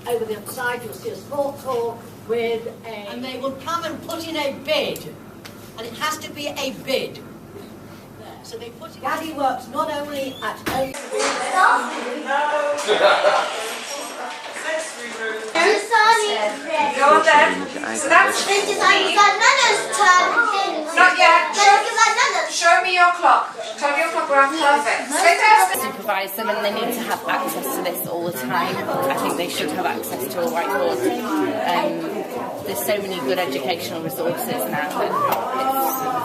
Over the other side you'll see a sport hall with a... And they will come and put in a bid. And it has to be a bid. There. So they put... Gaddy works not only at home... Go on then. So that's... Not yet. Show me your clock. Show me your clock, we're perfect. Supervise them, and they need to have access to this all the time. I think they should have access to a whiteboard. There's so many good educational resources now that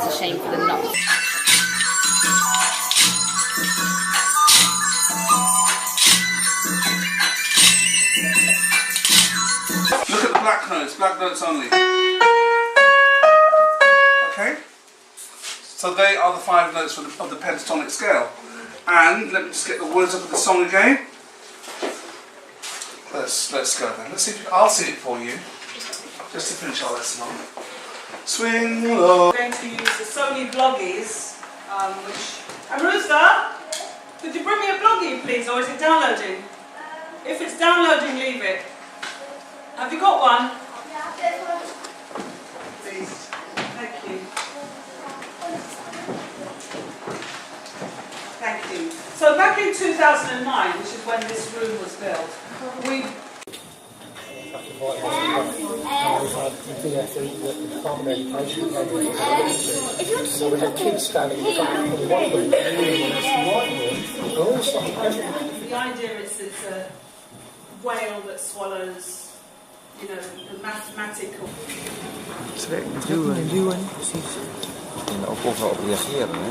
it's a shame for them not. Look at the black notes only. Okay? So they are the 5 notes of the pentatonic scale. And let me just get the words up of the song again. Let's go then. Let's see if I'll sing it for you. Just to finish our lesson off. Swing low. I'm going to use the Sony Bloggies, Amrusa, could you bring me a Bloggie please, or is it downloading? If it's downloading, leave it. Have you got one? Please. Thank you. Thank you. So back in 2009, which is when this room was built, we... So we had kids standing in front of one of them, The idea is it's a whale that swallows, you know, the mathematical... Duwen, precies. En ook of we op reageren, hè.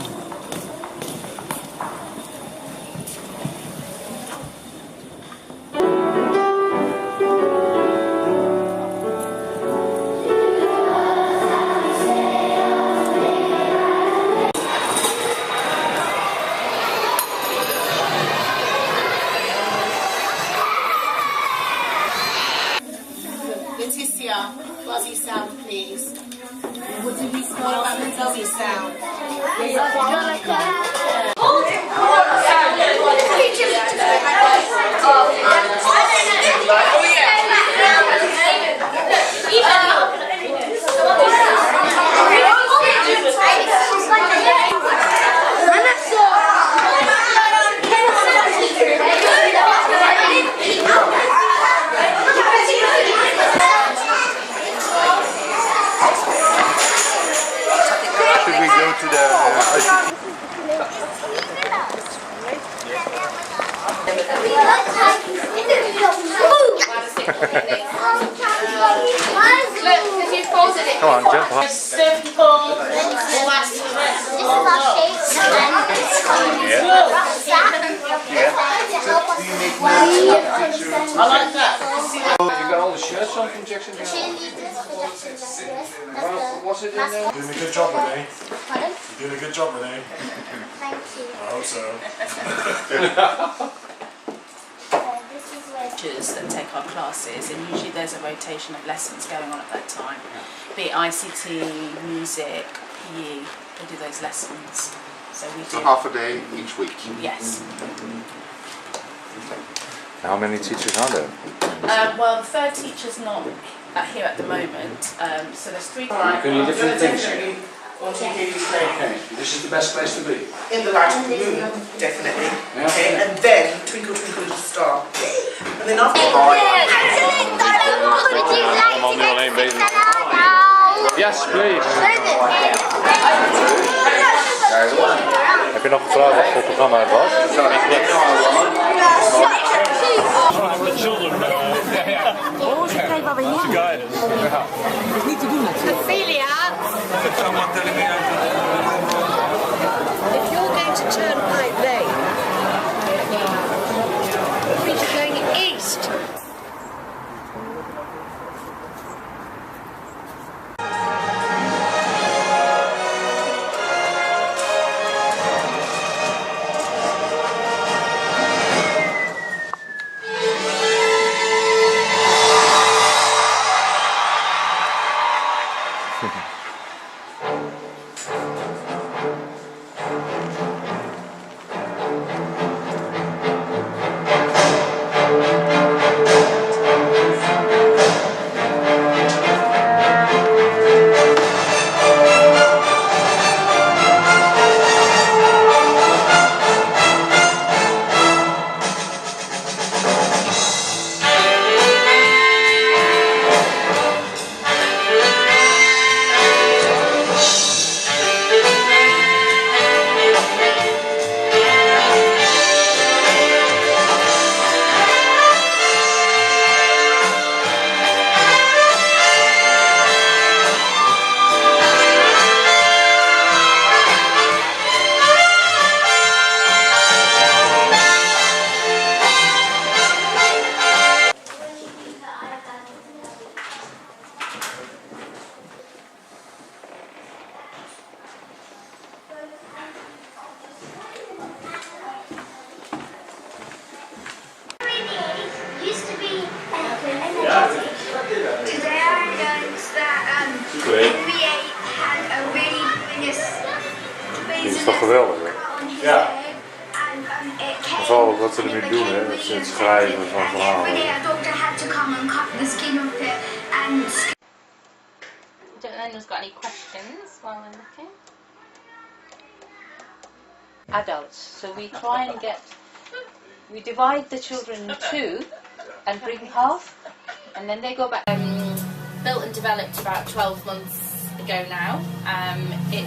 Buzzy sound, please. What did we call about the buzzy sound? Should we go to the ICT? Look, because you folded it. Come on, jump on. Simple. All that stress. This is our shape. I like that. You got all the shirts on from Jackson. What's it in there? You're doing a good job, Renee. Pardon? You're doing a good job, Renee. Thank you. I hope so. This is where That take our classes, and usually there's a rotation of lessons going on at that time, be it ICT, music, PE, we do those lessons. So we do half a day each week. yes. How many teachers are there? Well, the third teacher's not here at the moment, so there's 3. Can you different things? Once you give you training. Okay, this is the best place to be. In the light of the moon, definitely. Okay, and then Twinkle Twinkle Little Star. And then after would you like to get now? Yes, please. Heb je nog gevraagd wat voor programma het was? Ophelia, if you're going to Turnpike Lane, means you're going east. Dit is toch geweldig, hè? Ja. Vooral ook wat ze ermee doen, hè? Dat ze het schrijven van verhalen. I don't know if anyone's got any questions while we're looking. Adults, so we try and we divide the children in two and bring half, and then they go back. Built and developed about 12 months ago now. It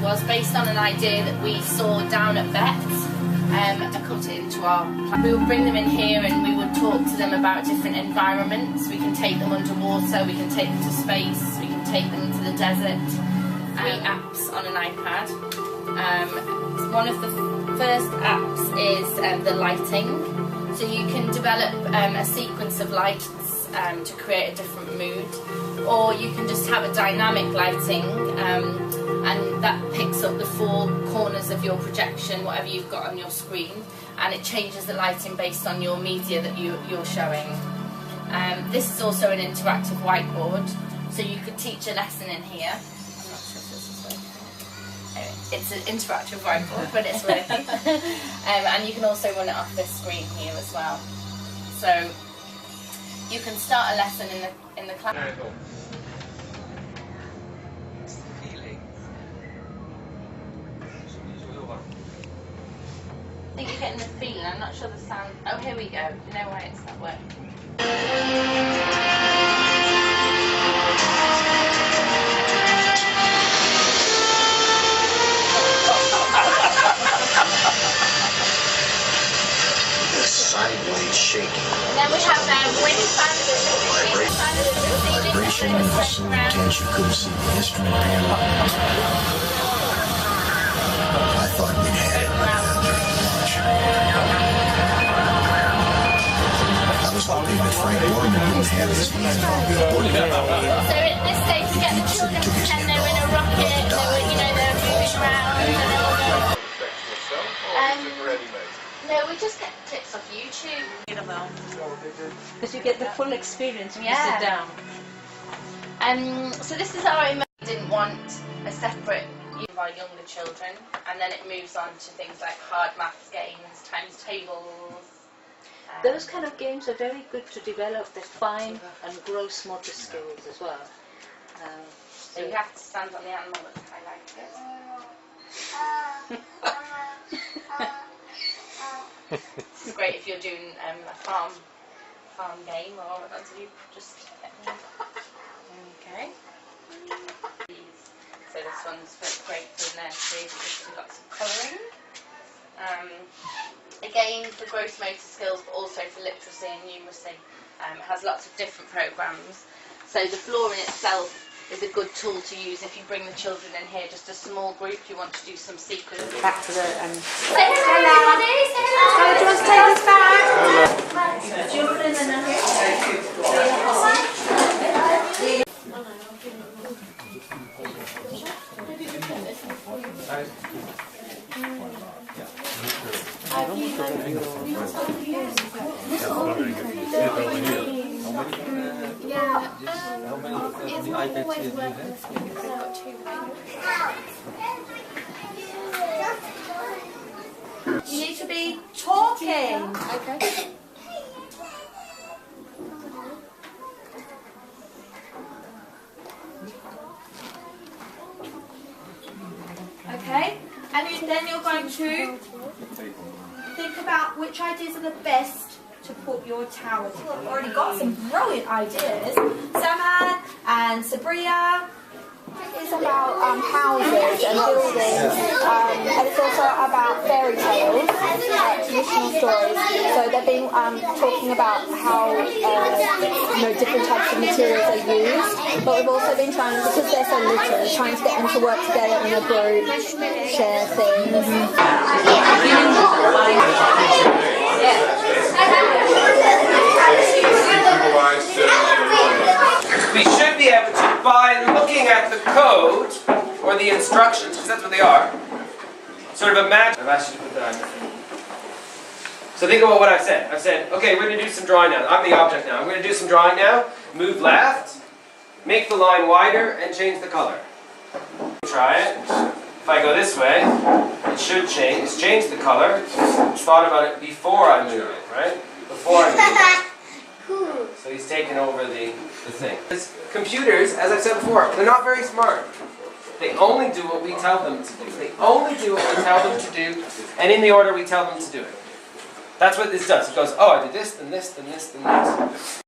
was based on an idea that we saw down at Vets, and cut it into our plan. We would bring them in here and we would talk to them about different environments. We can take them underwater, we can take them to space, we can take them to the desert. 3 apps on an iPad. One of the first apps is the lighting. So you can develop a sequence of lights to create a different mood, or you can just have a dynamic lighting and that picks up the 4 corners of your projection, whatever you've got on your screen, and it changes the lighting based on your media that you're showing. This is also an interactive whiteboard, so you could teach a lesson in here. I'm not sure if this is working. Anyway, it's an interactive whiteboard, but it's working. And you can also run it off this screen here as well. So you can start a lesson in the class. I think you're getting the feeling. I'm not sure the sound. Oh, here we go. You know why it's not working. The sideways shaking. Then we have wind So intense you couldn't see the instrument panel. I thought we'd had it during lunch. I was hoping that Frank Dorman wouldn't have his hands on the organ. So at this stage, to get the children to pretend they were in a rocket, they were, you know, they were moving around, and they were going... No, we just get clips off YouTube. Because you get the full experience when you sit down. So this is our we didn't want a separate of our younger children, and then it moves on to things like hard maths games, times tables. Those kind of games are very good to develop the fine and gross motor skills as well. So you have to stand on the animal that's highlighted. This is great if you're doing a farm game, or as you just okay. So this one's great for nursery because we've got some colouring. Again for gross motor skills, but also for literacy and numeracy. It has lots of different programmes. So the floor in itself is a good tool to use if you bring the children in here, just a small group, you want to do some sequence. Back to the... Say hello, everybody! Say hello! Do you want to take us back? Children and You need to be talking. Okay. Okay, and then you're going to think about which ideas are the best to put your tower to. We've already got some brilliant ideas. Samad and Sabria. It's about houses and buildings, and it's also about fairy tales, traditional stories. So they've been talking about how different types of materials are used, but we've also been trying, because they're so little, trying to get them to work together in a group, share things. We should be able to, by looking at the code, or the instructions, because that's what they are, sort of imagine... I've asked you to put that on. So think about what I've said. I've said, okay, we're going to do some drawing now. I'm the object now. I'm going to do some drawing now. Move left, make the line wider, and change the color. Try it. If I go this way, it should change. It's changed the color. Thought about it before I move it, right? Before I move it. So he's taken over the thing. Because computers, as I've said before, they're not very smart. They only do what we tell them to do. They only do what we tell them to do, and in the order we tell them to do it. That's what this does. It goes, oh, I did this, then this, then this, then this.